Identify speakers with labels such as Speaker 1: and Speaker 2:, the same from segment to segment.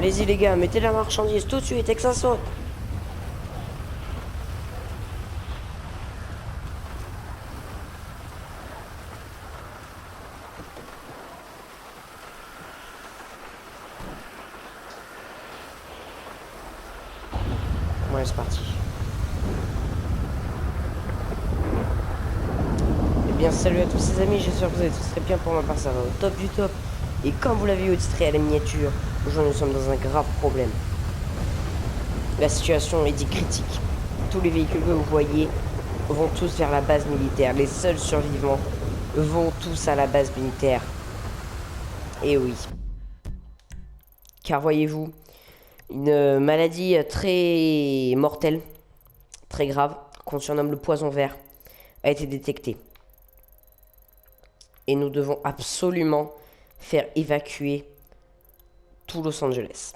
Speaker 1: allez-y les gars, mettez la marchandise tout de suite et que ça saute. Ouais, c'est parti. Eh bien, salut à tous ces amis, j'espère que vous allez tous très bien. Pour ma part, ça va au top du top. Et comme vous l'avez vu au titre et à la miniature, aujourd'hui nous sommes dans un grave problème. La situation est dit critique. Tous les véhicules que vous voyez vont tous vers la base militaire. Les seuls survivants vont tous à la base militaire. Et oui. Car voyez-vous, une maladie très mortelle, très grave, qu'on surnomme le poison vert, a été détectée. Et nous devons absolument faire évacuer tout Los Angeles.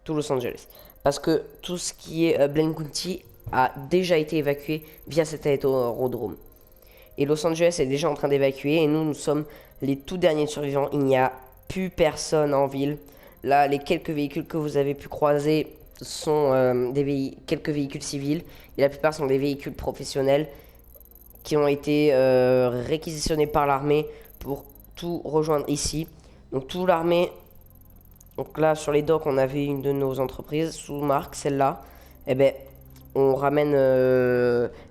Speaker 1: Tout Los Angeles. Parce que tout ce qui est Blaine County a déjà été évacué via cet aérodrome. Et Los Angeles est déjà en train d'évacuer et nous sommes les tout derniers survivants. Il n'y a plus personne en ville. Là, les quelques véhicules que vous avez pu croiser sont quelques véhicules civils. Et la plupart sont des véhicules professionnels qui ont été réquisitionnés par l'armée pour tout rejoindre ici. Donc toute l'armée, donc là sur les docks on avait une de nos entreprises sous marque, celle-là. Et ben on ramène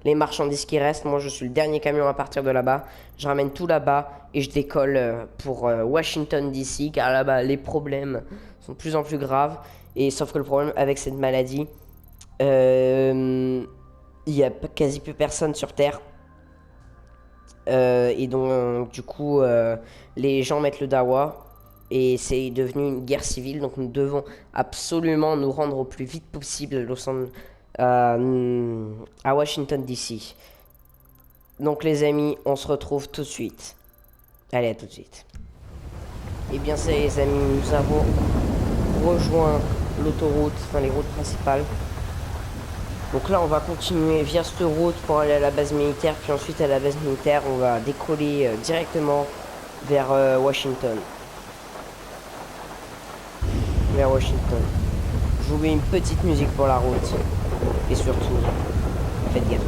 Speaker 1: les marchandises qui restent. Moi je suis le dernier camion à partir de là-bas. Je ramène tout là-bas et je décolle pour Washington DC, car là-bas les problèmes sont de plus en plus graves. Et sauf que le problème avec cette maladie, il n'y a quasi plus personne sur Terre. Et donc du coup les gens mettent le dawa et c'est devenu une guerre civile, donc nous devons absolument nous rendre au plus vite possible à Washington DC. Donc les amis, on se retrouve tout de suite. Allez, à tout de suite. Et bien c'est les amis, nous avons rejoint l'autoroute, enfin les routes principales. Donc là, on va continuer via cette route pour aller à la base militaire. Puis ensuite, à la base militaire, on va décoller directement vers Washington. Vers Washington. Je vous mets une petite musique pour la route. Et surtout, faites gaffe.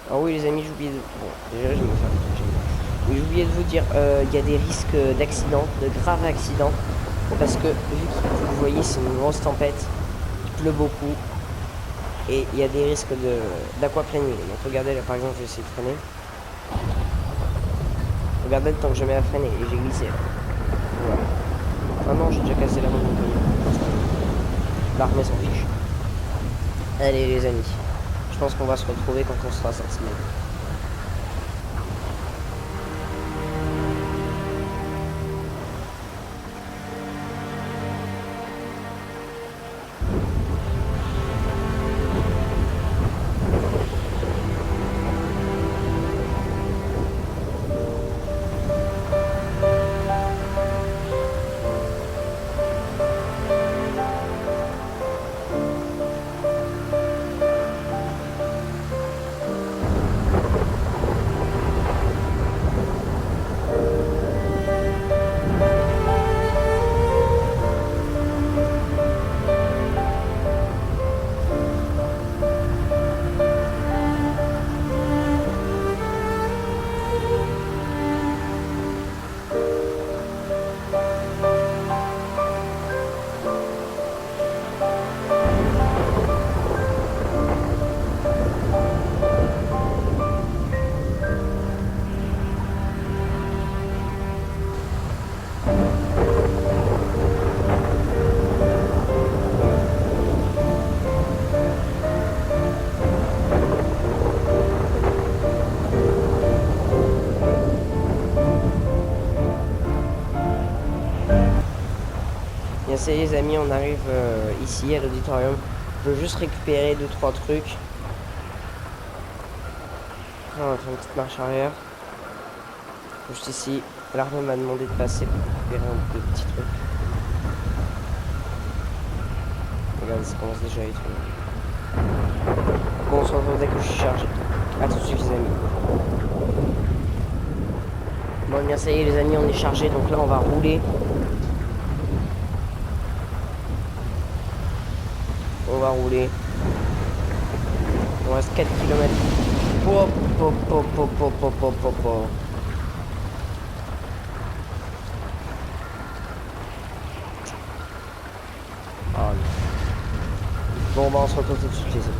Speaker 1: Alors oui les amis, j'ai oublié de... Bon, déjà je vais me faire des trucs géniaux. Oui, j'ai oublié de vous dire, il y a des risques d'accident, de graves accidents. Parce que, vu que vous voyez, c'est une grosse tempête, il pleut beaucoup. Et il y a des risques d'aquaplaning. Donc regardez là par exemple, je vais essayer de freiner. Regardez le temps que je mets à freiner et j'ai glissé. Voilà. Ah non, j'ai déjà cassé la moto. L'armée s'en fiche. Allez les amis. Je pense qu'on va se retrouver quand on sera sorti. Bien ça y est les amis, on arrive ici à l'auditorium. Je veux juste récupérer 2-3 trucs. Après on va faire une petite marche arrière. Juste ici. L'armée m'a demandé de passer pour récupérer un peu de petits trucs. Regardez, ça commence déjà à être... Bon, on se retrouve dès que je suis chargé. A tout de suite les amis. Bon bien ça y est les amis, on est chargé, donc là on va rouler. On va rouler. Il reste 4 km. Pop, pop, pop, pop, pop, pop, pop, pop, pop. Ah, bon, bah on se retrouve tout de suite les amis.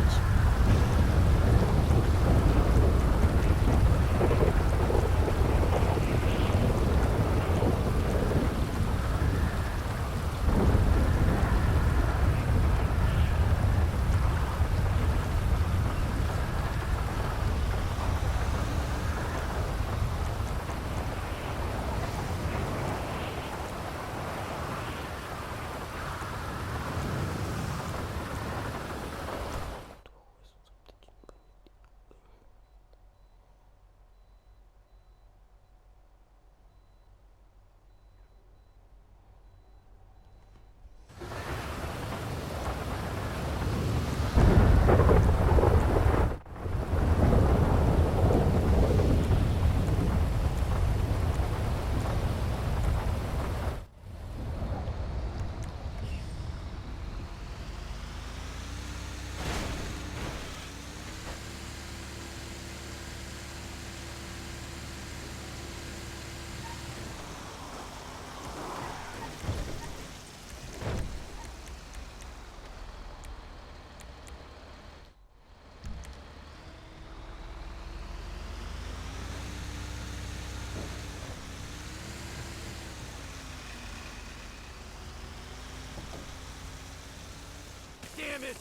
Speaker 2: Damn it!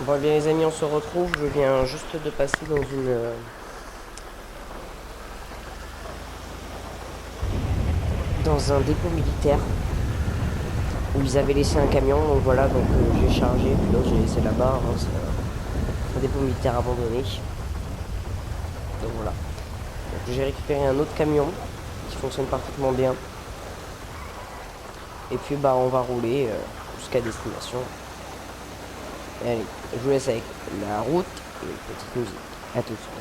Speaker 1: Bon bien les amis, on se retrouve. Je viens juste de passer dans un dépôt militaire où ils avaient laissé un camion. Donc voilà, donc j'ai chargé, puis l'autre j'ai laissé là-bas. Hein, c'est un dépôt militaire abandonné. Donc voilà. Donc, j'ai récupéré un autre camion qui fonctionne parfaitement bien. Et puis bah on va rouler jusqu'à destination. Allez, je vous laisse avec la route et une petite musique. À tout de suite.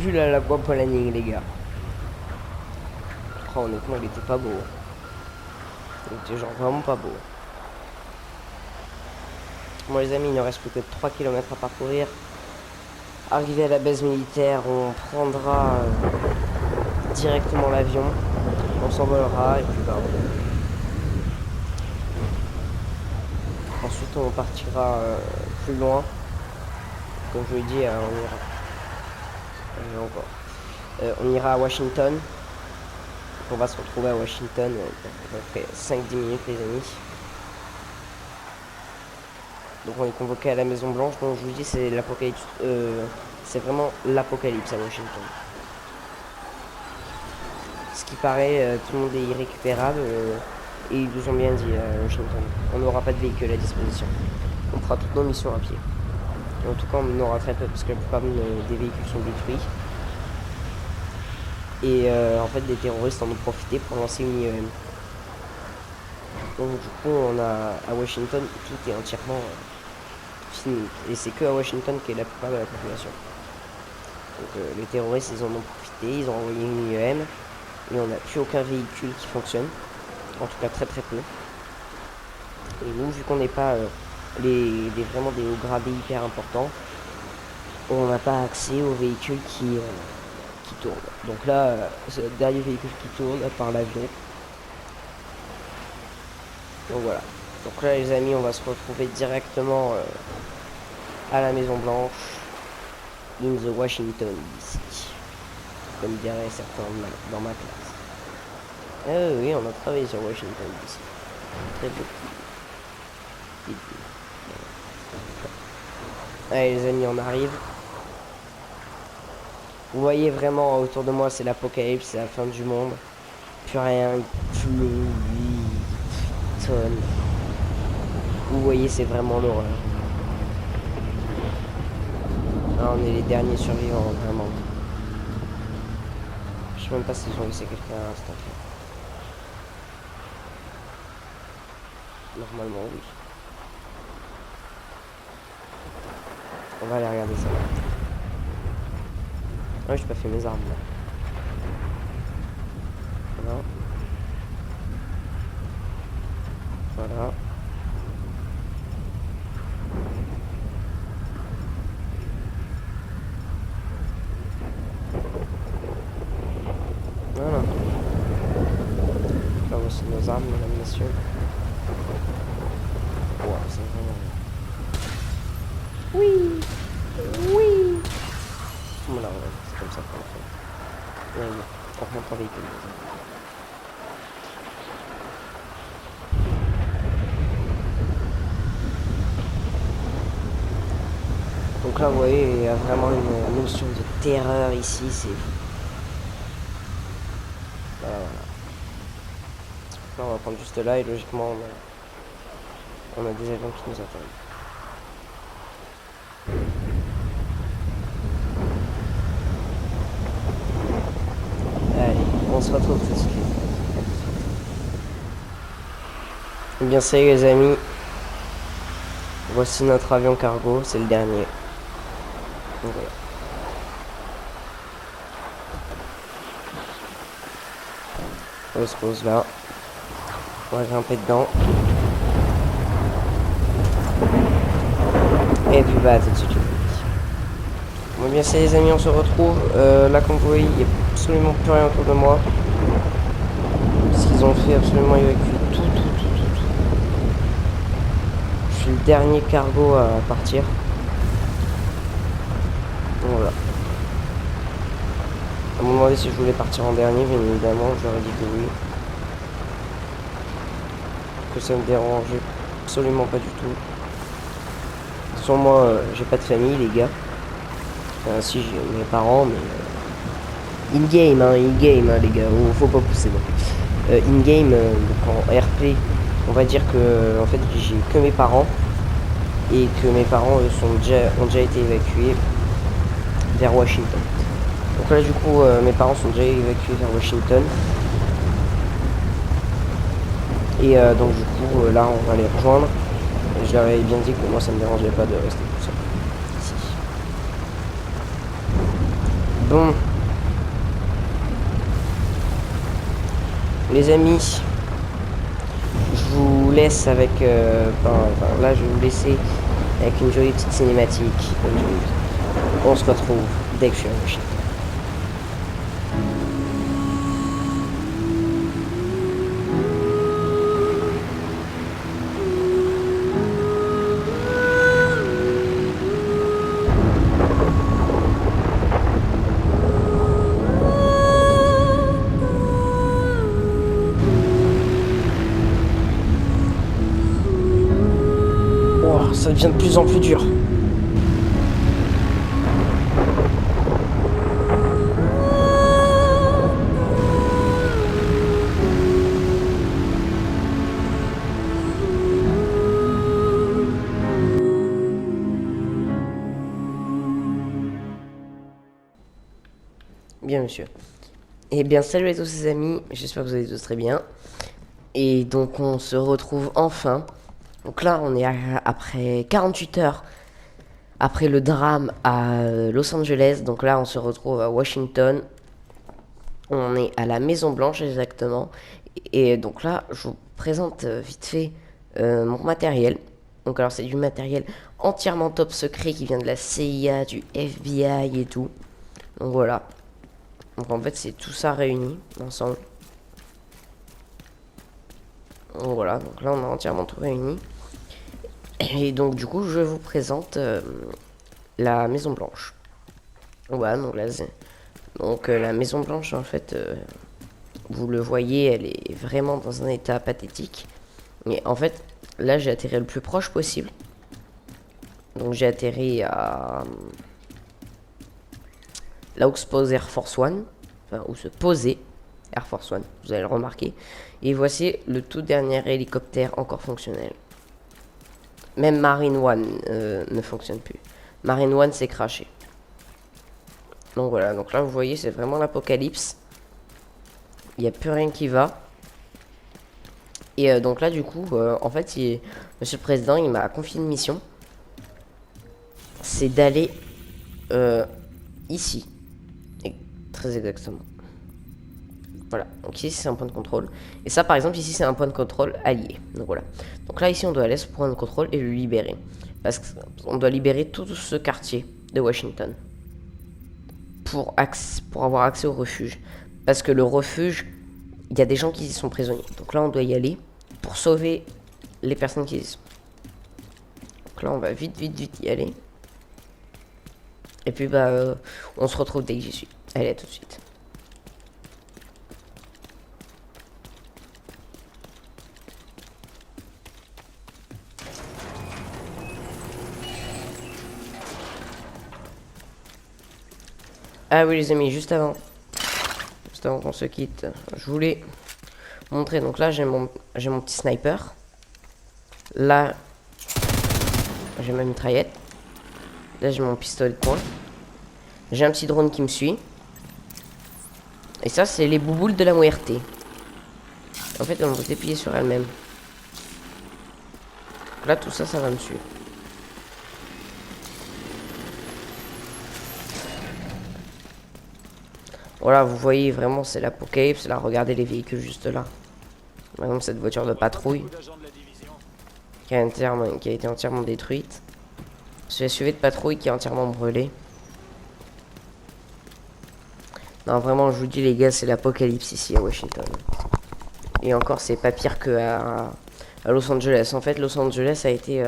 Speaker 1: vu là l'aquaplaning, les gars. Oh, honnêtement, il était pas beau. Il était genre vraiment pas beau. Bon les amis, il ne reste plus que 3 km à parcourir. Arrivé à la base militaire, on prendra directement l'avion. On s'envolera et puis bah, ensuite on partira plus loin. Comme je vous l'ai dit, on ira à Washington. On va se retrouver à Washington dans à peu près 5-10 minutes les amis. Donc on est convoqué à la Maison Blanche, donc je vous dis c'est l'apocalypse, c'est vraiment l'apocalypse à Washington. Ce qui paraît, tout le monde est irrécupérable et ils nous ont bien dit à Washington. On n'aura pas de véhicule à disposition. On fera toutes nos missions à pied. En tout cas on aura très peu parce que la plupart des véhicules sont détruits. Et en fait les terroristes en ont profité pour lancer une IEM. Donc du coup on a à Washington tout est entièrement fini. Et c'est que à Washington qu'est la plupart de la population. Donc les terroristes ils en ont profité, ils ont envoyé une IEM et on n'a plus aucun véhicule qui fonctionne. En tout cas très très peu. Et nous vu qu'on n'est pas vraiment des hauts gradés hyper importants, on n'a pas accès aux véhicules qui tournent. Donc là c'est le dernier véhicule qui tourne à part l'avion. Donc voilà. Donc là les amis on va se retrouver directement à la Maison Blanche in the Washington DC, comme diraient certains dans ma classe. Ah oui, on a travaillé sur Washington DC. Très beau. Allez les amis, on arrive. Vous voyez vraiment autour de moi c'est l'apocalypse, c'est la fin du monde. Plus rien, pluie, tonne. Vous voyez c'est vraiment l'horreur. Ah, on est les derniers survivants, vraiment. Je sais même pas s'ils ont laissé quelqu'un à l'instant. Normalement, oui. On va aller regarder ça. Ah, j'ai pas fait mes armes là. Voilà. Voilà. Voilà. Là voici nos armes, mesdames, messieurs. Wow, c'est vraiment... Oui. Oui. Voilà, ouais, c'est comme ça qu'on fait. Ouais, on remonte en véhicule. Donc là, vous voyez, il y a vraiment une notion de terreur ici, c'est... Voilà, voilà. Là, on va prendre juste là et logiquement, on a des avions qui nous attendent. Allez, on se retrouve tout de suite. Eh bien, c'est les amis. Voici notre avion cargo, c'est le dernier. Donc voilà. On se pose là. On va grimper dedans. Et puis bah tout de suite. Bon bien c'est les amis, on se retrouve. Là comme vous voyez, il n'y a absolument plus rien autour de moi. Parce qu'ils ont fait absolument évacuer tout. Je suis le dernier cargo à partir. Donc voilà. On m'a demandé si je voulais partir en dernier, bien évidemment, j'aurais dit que oui. Que ça me dérangeait absolument pas du tout. Sur moi, j'ai pas de famille, les gars. Enfin, si, j'ai mes parents, mais... in-game, les gars, faut pas pousser. In-game, donc en RP, on va dire que, en fait, j'ai que mes parents. Et que mes parents ont déjà été évacués vers Washington. Donc là, du coup, mes parents sont déjà évacués vers Washington. Et donc du coup là on va les rejoindre. Et je leur avais bien dit que moi ça me dérangeait pas de rester tout seul ici. Bon. Les amis, je vous laisse avec... là, je vais vous laisser avec une jolie petite cinématique. On se retrouve dès que je suis arrivé. Oh, ça devient de plus en plus dur. Bien, monsieur. Eh bien, salut à tous les amis, j'espère que vous allez tous très bien. Et donc, on se retrouve enfin. Donc là, on est après 48 heures après le drame à Los Angeles. Donc là, on se retrouve à Washington. On est à la Maison Blanche exactement. Et donc là, je vous présente vite fait mon matériel. Donc alors, c'est du matériel entièrement top secret qui vient de la CIA, du FBI et tout. Donc voilà. Donc en fait, c'est tout ça réuni ensemble. Donc voilà, donc là, on a entièrement tout réuni. Et donc du coup, je vous présente la Maison Blanche. Voilà, donc là, la Maison Blanche, en fait, vous le voyez, elle est vraiment dans un état pathétique. Mais en fait, là, j'ai atterri le plus proche possible. Donc j'ai atterri à là où se pose Air Force One, enfin où se posait Air Force One, vous allez le remarquer. Et voici le tout dernier hélicoptère encore fonctionnel. Même Marine One ne fonctionne plus. Marine One s'est crashé. Donc voilà, donc là vous voyez, c'est vraiment l'apocalypse. Il n'y a plus rien qui va. Et donc là du coup, en fait, Monsieur le Président, il m'a confié une mission. C'est d'aller ici. Et très exactement. Voilà, donc ici c'est un point de contrôle. Et ça par exemple ici c'est un point de contrôle allié. Donc voilà. Donc là ici on doit aller à ce point de contrôle et le libérer. Parce qu'on doit libérer tout ce quartier de Washington. Pour avoir accès au refuge. Parce que le refuge, il y a des gens qui y sont prisonniers. Donc là on doit y aller pour sauver les personnes qui y sont. Donc là on va vite y aller. Et puis on se retrouve dès que j'y suis. Allez, à tout de suite. Ah oui les amis, juste avant qu'on se quitte, je voulais montrer. Donc là j'ai mon petit sniper. Là j'ai ma mitraillette. Là j'ai mon pistolet de poing. J'ai un petit drone qui me suit. Et ça c'est les bouboules de la muerte. En fait elles vont se déplier sur elles-mêmes. Là tout ça, ça va me suivre. Voilà, vous voyez vraiment c'est l'apocalypse. Là regardez les véhicules juste là. Par exemple cette voiture de patrouille qui a été entièrement détruite. Ce SUV de patrouille qui est entièrement brûlé. Non vraiment je vous dis les gars, c'est l'apocalypse ici à Washington. Et encore c'est pas pire que à Los Angeles. En fait Los Angeles a été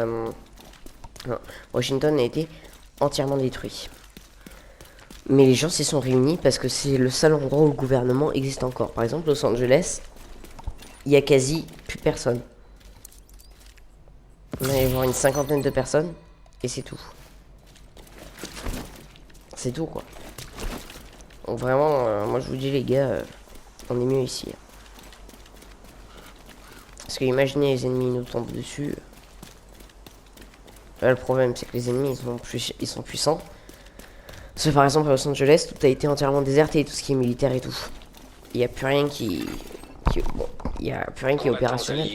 Speaker 1: non, Washington a été entièrement détruit. Mais les gens s'y sont réunis parce que c'est le seul endroit où le gouvernement existe encore. Par exemple Los Angeles, il y a quasi plus personne. On va y avoir une cinquantaine de personnes et c'est tout. C'est tout quoi. Donc vraiment, moi je vous dis les gars, on est mieux ici. Parce que imaginez les ennemis nous tombent dessus. Là, le problème c'est que les ennemis ils sont puissants. Parce que par exemple à Los Angeles, tout a été entièrement déserté, tout ce qui est militaire et tout. Il n'y a plus rien bon, il y a plus rien qui est opérationnel.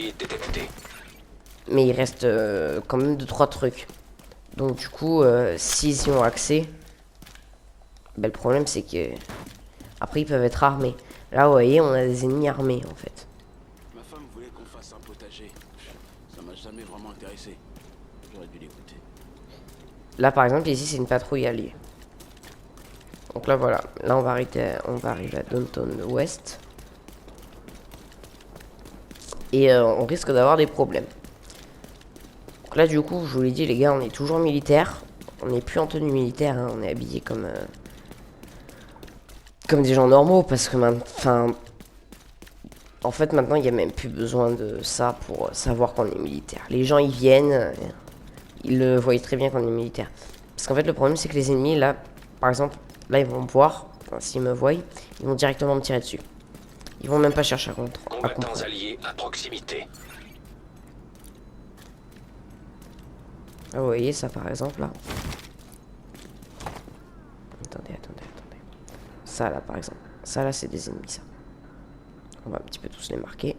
Speaker 1: Mais il reste quand même 2-3 trucs. Donc du coup, s'ils y ont accès, Ben, le problème, c'est que... Après, ils peuvent être armés. Là, vous voyez, on a des ennemis armés, en fait.
Speaker 2: Ma femme voulait qu'on fasse un potager. Ça m'a jamais vraiment intéressé. J'aurais dû l'écouter.
Speaker 1: Là, par exemple, ici, c'est une patrouille alliée. Donc là, voilà. Là, on va arriver à Downtown West. Et on risque d'avoir des problèmes. Donc là, du coup, je vous l'ai dit, les gars, on est toujours militaire. On n'est plus en tenue militaire, hein. On est habillé comme des gens normaux. Parce que maintenant... En fait, maintenant, il n'y a même plus besoin de ça pour savoir qu'on est militaire. Les gens, ils viennent... Ils le voient très bien qu'on est militaire. Parce qu'en fait, le problème, c'est que les ennemis, là, par exemple, là, ils vont me voir. Enfin, s'ils me voient, ils vont directement me tirer dessus. Ils vont même pas chercher à comprendre.
Speaker 3: Combattants alliés à proximité.
Speaker 1: Ah, vous voyez ça, par exemple, là. Attendez. Ça, là, par exemple. Ça, là, c'est des ennemis, ça. On va un petit peu tous les marquer.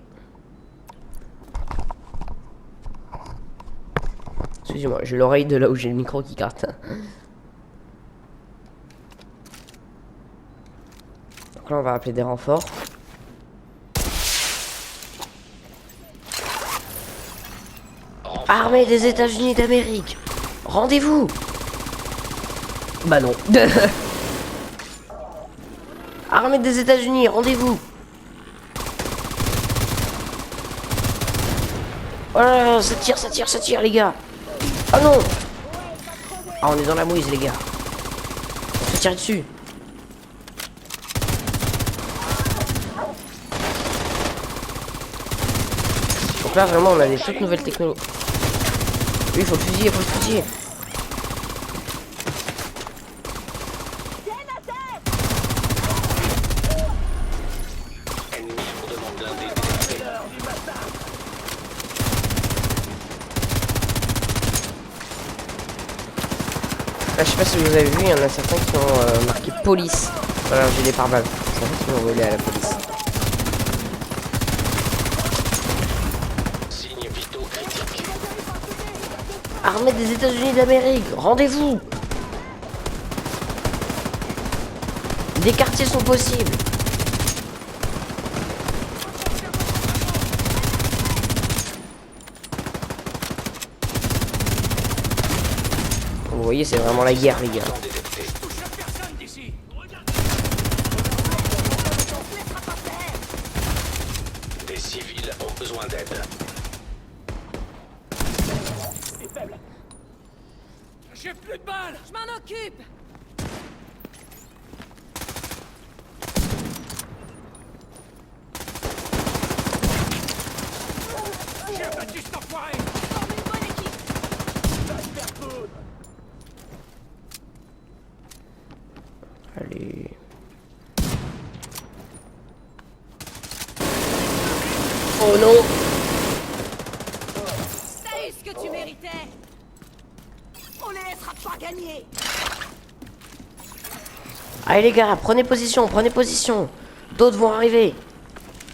Speaker 1: Excusez-moi, j'ai l'oreille de là où j'ai le micro qui gratte. Donc là, on va appeler des renforts. Armée des États-Unis d'Amérique, rendez-vous. Bah non. Armée des États-Unis, rendez-vous. Oh là là, ça tire, les gars. Oh non. Ah, on est dans la mouise, les gars. On se tire dessus. Donc là, vraiment, on a des toutes nouvelles technologies. Oui, il faut le fusiller,
Speaker 3: Ennemi lourdement blindé détecté.
Speaker 1: Là, je sais pas si vous avez vu, il y en a certains qui ont marqué police. Voilà, j'ai des pare-balles. C'est en fait qu'ils m'ont volé à la police.
Speaker 3: Signes vitaux critiques.
Speaker 1: Armée des États-Unis d'Amérique, rendez-vous. Des quartiers sont possibles. Vous voyez, c'est vraiment la guerre, les gars.
Speaker 3: Détecté. Des civils ont besoin d'aide.
Speaker 2: J'ai plus de balles.
Speaker 4: Je m'en occupe.
Speaker 2: J'ai abattu cet enfoiré.
Speaker 4: Forme une bonne équipe.
Speaker 1: Allez. Oh non.
Speaker 4: T'as eu ce que tu méritais. On les laissera pas gagner.
Speaker 1: Allez les gars, prenez position. D'autres vont arriver.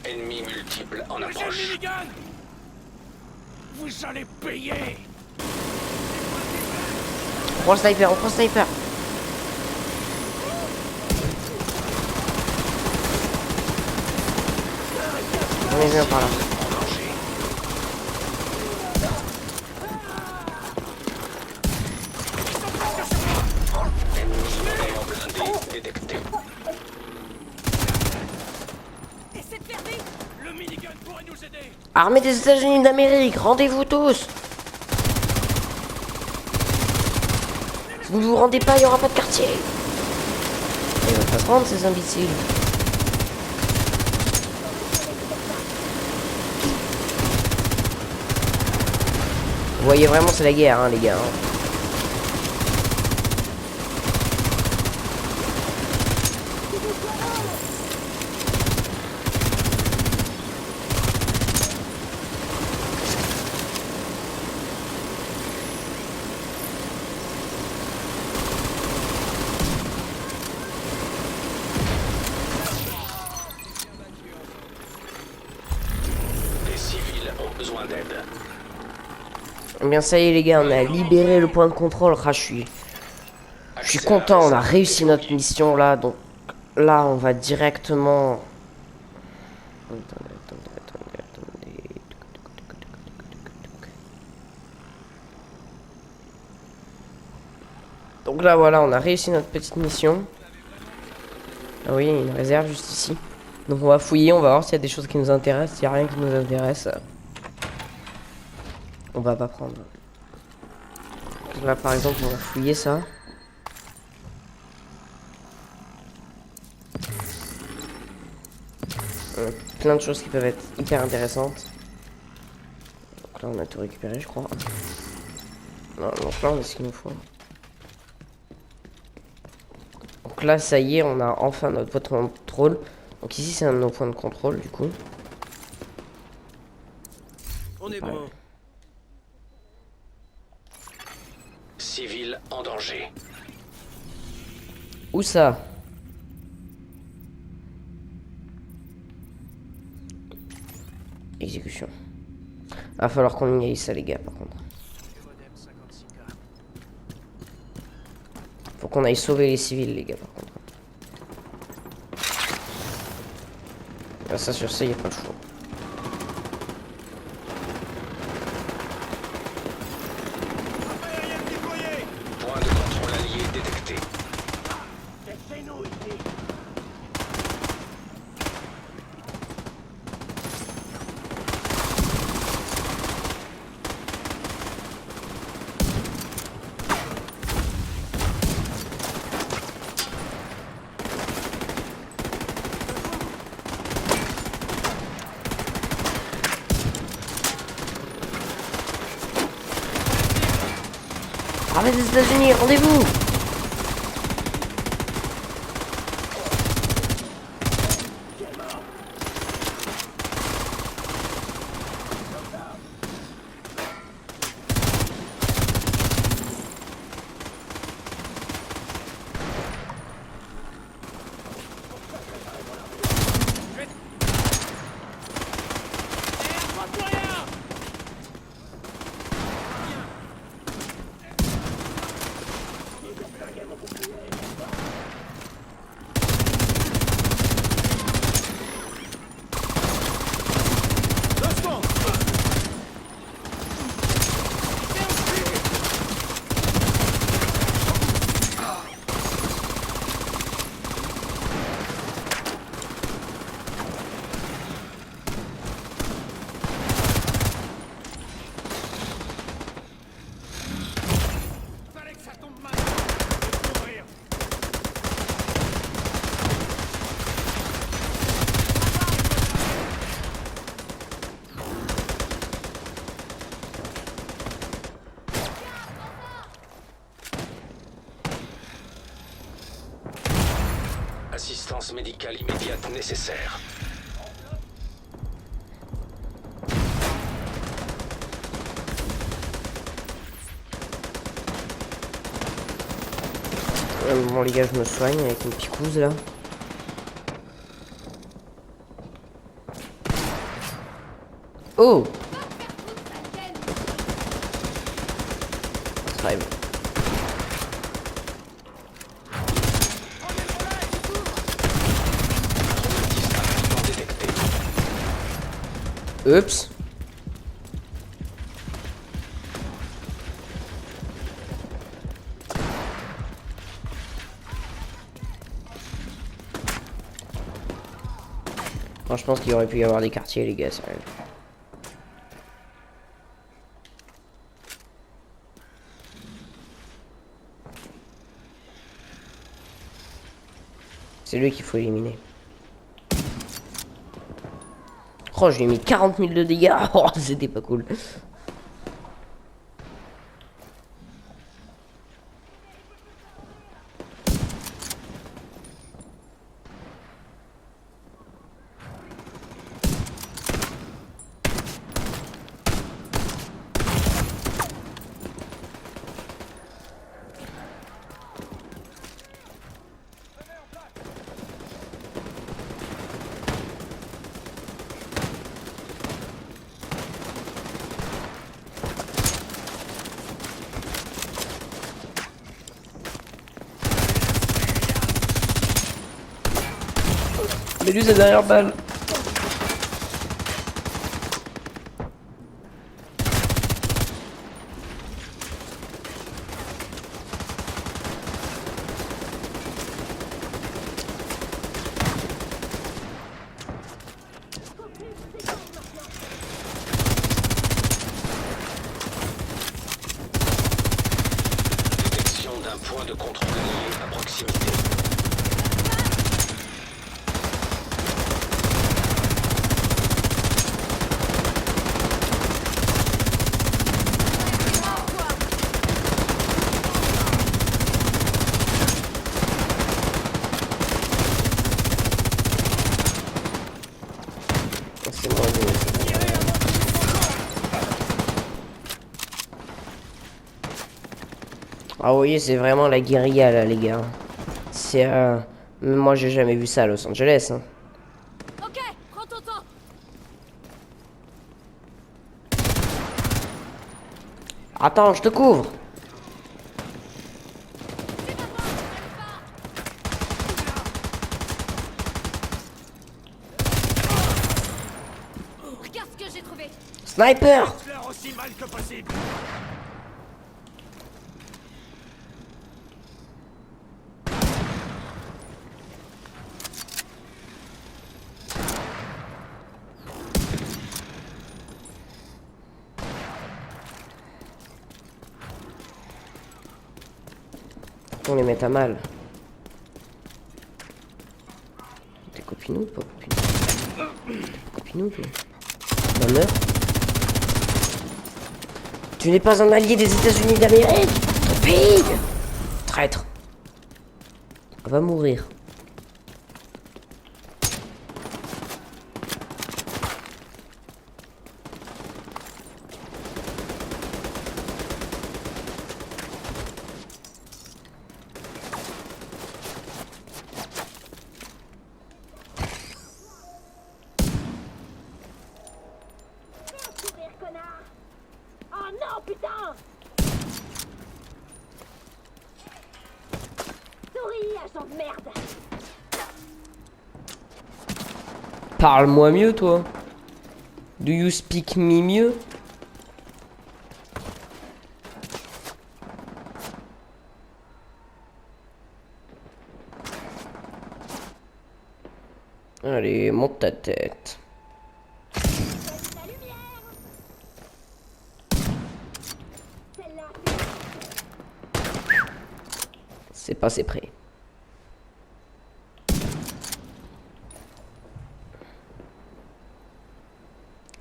Speaker 3: Ennemis multiples en
Speaker 2: J'ai le
Speaker 3: approche.
Speaker 2: minigun. Vous allez payer.
Speaker 1: On prend le sniper. On est bien par là.
Speaker 3: En danger. Ennemi blindé détecté.
Speaker 4: Essaie de faire vite.
Speaker 2: Le minigun pourrait nous aider.
Speaker 1: Armée des États-Unis d'Amérique, rendez-vous tous. Si vous ne vous rendez pas, il n'y aura pas de quartier. Ils vont pas se rendre, ces imbéciles. Vous voyez vraiment, c'est la guerre, hein, les gars. Hein.
Speaker 3: Des civils ont besoin d'aide.
Speaker 1: Eh bien, ça y est, les gars, on a libéré le point de contrôle. Ah, je suis suis content, on a réussi notre mission là, donc là on va directement... Attendez. Donc là voilà, on a réussi notre petite mission. Ah oui, il y a une réserve juste ici. Donc on va fouiller, on va voir s'il y a des choses qui nous intéressent. S'il n'y a rien qui nous intéresse, on va pas prendre. Donc là par exemple, on va fouiller ça. Plein de choses qui peuvent être hyper intéressantes. Donc là on a tout récupéré je crois. Non, donc là on a ce qu'il nous faut. Donc là ça y est, on a enfin notre point de contrôle. Donc ici c'est un de nos points de contrôle du coup.
Speaker 5: On est bon.
Speaker 3: Civil en danger.
Speaker 1: Où ça? Exécution. Va falloir qu'on y aille ça les gars par contre. Faut qu'on aille sauver les civils les gars par contre. Ah, ça sur ça y a pas le choix.
Speaker 3: Point de contrôle allié détecté.
Speaker 1: Armée des États-Unis, rendez-vous!
Speaker 3: Assistance médicale immédiate nécessaire.
Speaker 1: Bon les gars, je me soigne avec une picouse là. Oh! Très bien. Oups. Moi, je pense qu'il aurait pu y avoir des quartiers, les gars, sérieux. C'est lui qu'il faut éliminer. Oh, je lui ai mis 40 000 de dégâts. Oh, c'était pas cool. Mets-lui sa dernière balle.
Speaker 3: Détection d'un point de contrôle allié à proximité.
Speaker 1: C'est moi, ah oui, c'est vraiment la guérilla là, les gars. C'est moi j'ai jamais vu ça à Los Angeles. Hein.
Speaker 4: Ok, prends ton temps.
Speaker 1: Attends, je te couvre.
Speaker 4: Regarde ce que j'ai trouvé.
Speaker 1: Sniper.
Speaker 2: Faire aussi mal que possible.
Speaker 1: On les met à mal. T'es copinou ou pas copinou? Copinou toi? Bah meurs. Tu n'es pas un allié des États-Unis d'Amérique. Fille. Traître. Va mourir.
Speaker 4: Oh non, putain! Souris, agent de merde!
Speaker 1: Parle-moi mieux, toi. Do you speak me mieux? Allez, monte ta tête.
Speaker 4: La lumière! Celle-là!
Speaker 1: C'est passé près.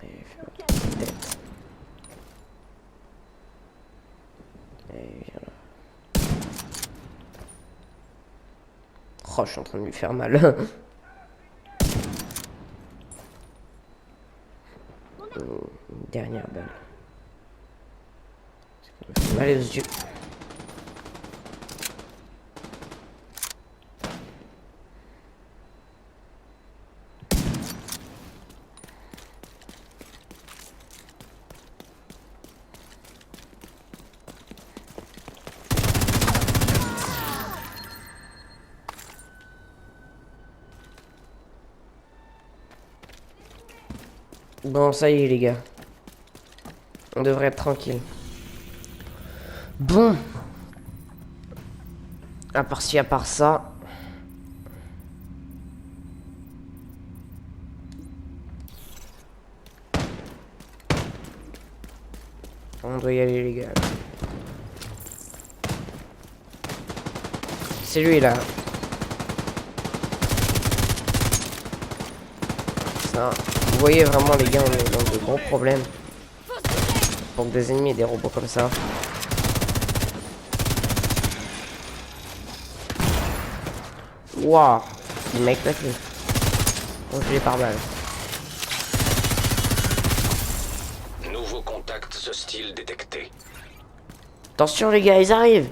Speaker 1: Allez, fais la tête. Allez, viens là. Oh, je suis en train de lui faire mal. Une dernière balle. Ça me fait mal aux yeux. Bon, ça y est, les gars. On devrait être tranquille. Bon. À part ci, à part ça. On doit y aller, les gars. C'est lui, là. Ça. Vous voyez vraiment, les gars, on est dans de gros problèmes. Pour que des ennemis et des robots comme ça. Waouh, le mec l'a fait. On je l'ai par balle.
Speaker 3: Nouveaux contacts hostiles détectés.
Speaker 1: Attention les gars, ils arrivent.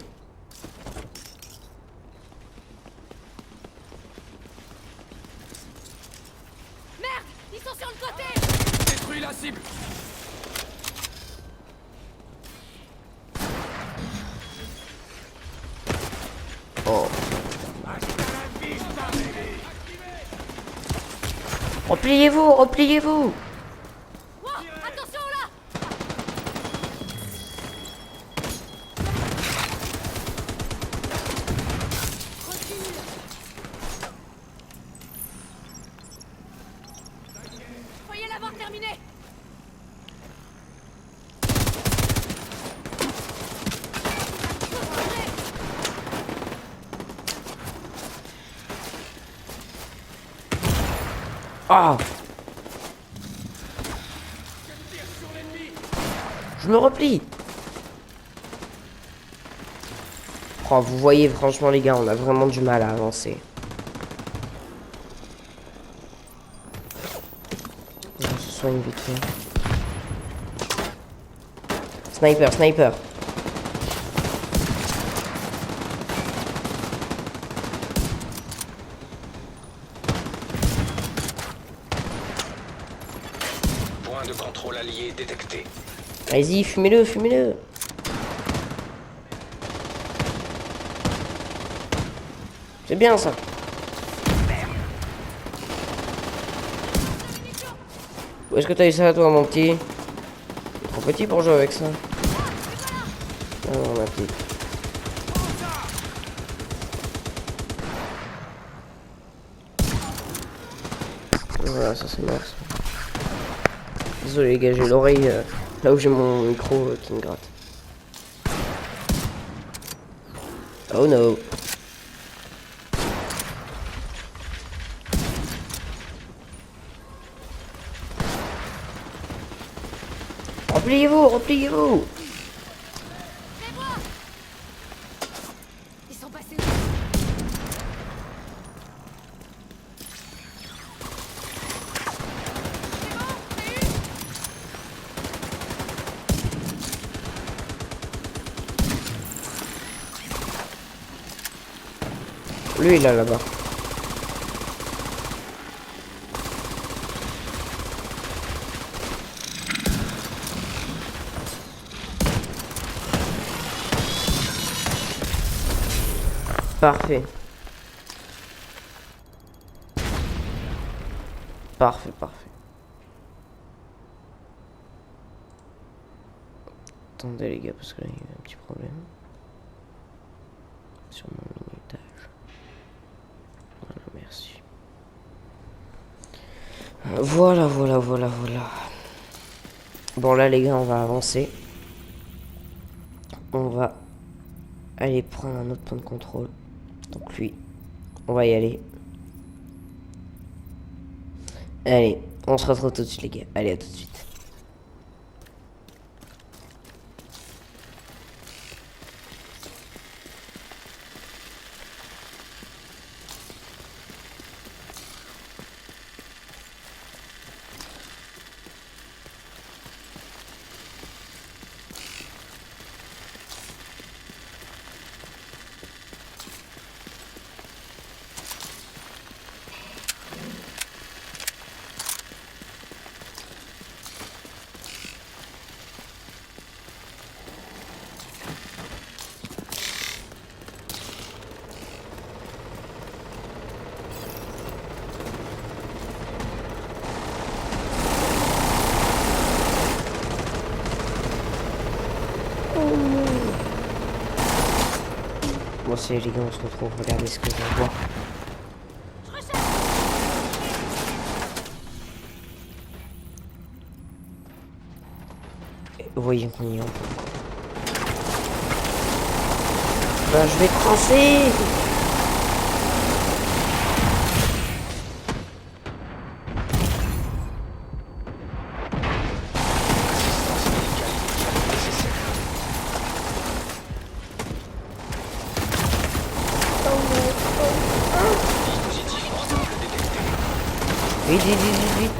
Speaker 4: Merde! Ils sont sur le côté!
Speaker 2: Détruis la cible.
Speaker 1: Oh. Repliez-vous, repliez-vous.
Speaker 4: Wow, attention là. Recule. Croyez l'avoir terminé.
Speaker 1: Ah. Je me replie. Oh, vous voyez, franchement, les gars, on a vraiment du mal à avancer. On se soigne vite fait. Sniper, sniper.
Speaker 3: Point de contrôle allié détecté.
Speaker 1: Allez-y, fumez-le, fumez-le. C'est bien ça. Où est-ce que t'as eu ça, toi, mon petit? T'es trop petit pour jouer avec ça. Ah non, ma petite. Voilà, ça c'est mort. Désolé, les gars, j'ai l'oreille là où j'ai mon micro qui me gratte. Oh no. Repliez-vous, repliez-vous.
Speaker 4: C'est moi. Ils sont passés.
Speaker 1: Lui, il est là-bas. Parfait. Parfait, parfait. Attendez les gars, parce que là il y a un petit problème. Sur mon mini-étage. Voilà, merci. Voilà, voilà, voilà, voilà. Bon là les gars, on va avancer. On va aller prendre un autre point de contrôle. Donc lui, on va y aller. Allez, on se retrouve tout de suite les gars. Allez, à tout de suite. Bon, c'est les gars, on se retrouve. Regardez ce que je vois. Vous voyez qu'on y est. Bah, je vais crasser.
Speaker 3: Dispositif portable détecté.
Speaker 1: Vite, vite, vite, vite, vite.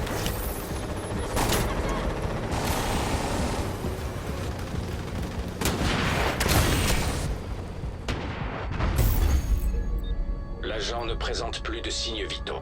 Speaker 3: L'agent ne présente plus de signes vitaux.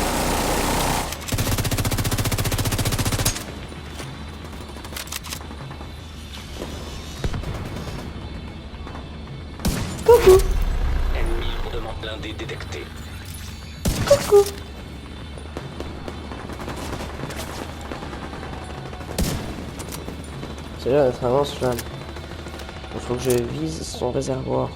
Speaker 1: secours. C'est là notre avance là. Il faut que je vise son réservoir.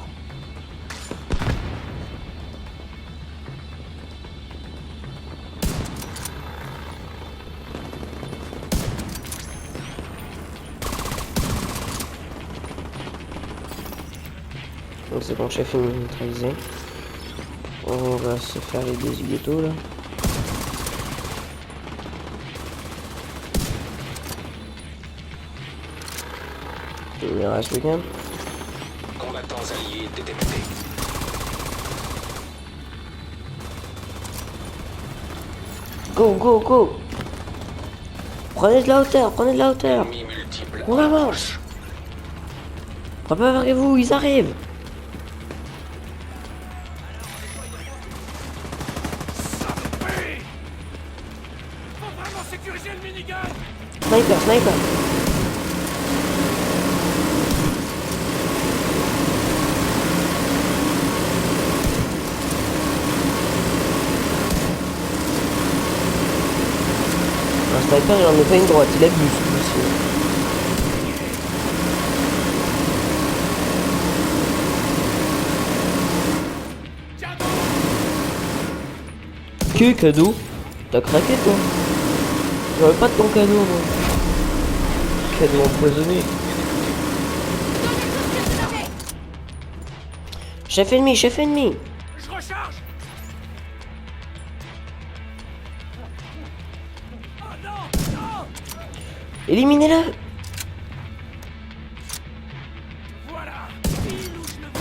Speaker 1: Donc c'est bon, chef est neutralisé. On va se faire les deux ghettos là. Il reste le gain.
Speaker 3: Combattants alliés détectés.
Speaker 1: Go, go, go. Prenez de la hauteur, prenez de la hauteur.
Speaker 3: Ennemis multiples.
Speaker 1: On avance. Préparez-vous, ils arrivent. Sniper, sniper. Un sniper, il en met pas une droite, il abuse aussi. Que cadeau? T'as craqué toi? J'aurais pas de ton cadeau moi. Cadeau empoisonné. Chef ennemi, chef ennemi.
Speaker 2: Je recharge. Oh non, non.
Speaker 1: Éliminez-le.
Speaker 2: Voilà. Pile où je le veux.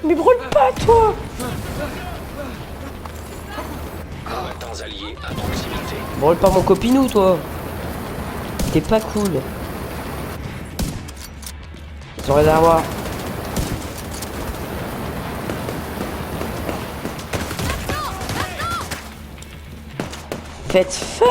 Speaker 1: Mais brûle pas toi.
Speaker 3: Combattants alliés à proximité.
Speaker 1: Brûle pas mon copinou toi. T'es pas cool. Son réservoir. Faites feu.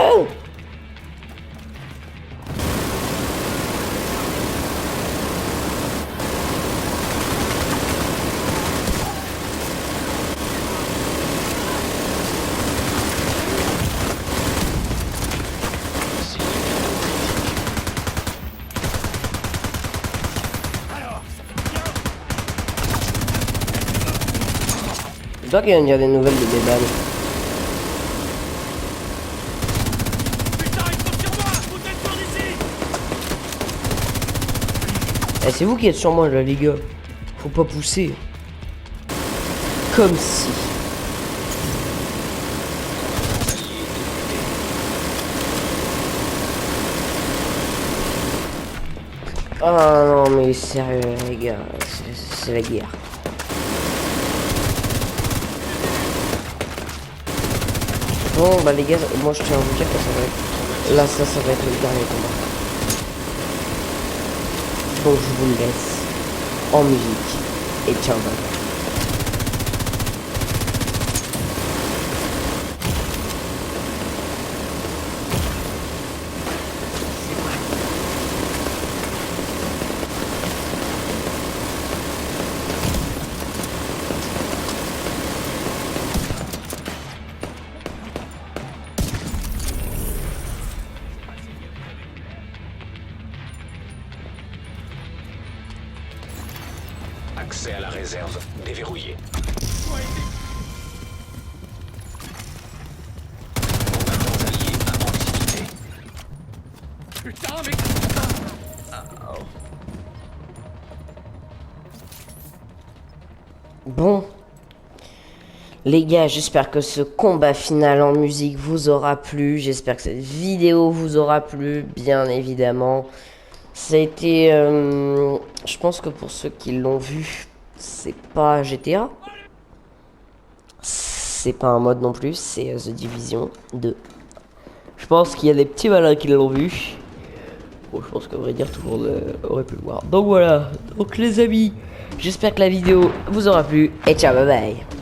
Speaker 1: C'est toi qui viens de dire des nouvelles de Dédale.
Speaker 2: Putain, ils sont sur moi. Vous êtes par ici.
Speaker 1: Eh, c'est vous qui êtes sur moi là les gars. Faut pas pousser. Comme si. Ah non mais sérieux les gars, c'est la guerre. Bon bah les gars, moi je tiens à vous dire que ça va être... Là ça va être le dernier combat. Donc je vous laisse en musique et ciao bye.
Speaker 3: Accès à la réserve déverrouillé. Combattants alliés à proximité.
Speaker 2: Putain, mais...
Speaker 1: Bon. Les gars, j'espère que ce combat final en musique vous aura plu. J'espère que cette vidéo vous aura plu, bien évidemment. Ça a été... je pense que pour ceux qui l'ont vu, c'est pas GTA. C'est pas un mode non plus, c'est The Division 2. Je pense qu'il y a des petits malins qui l'ont vu. Bon, je pense qu'à vrai dire, tout le monde aurait pu le voir. Donc voilà, donc les amis, j'espère que la vidéo vous aura plu et ciao, bye bye.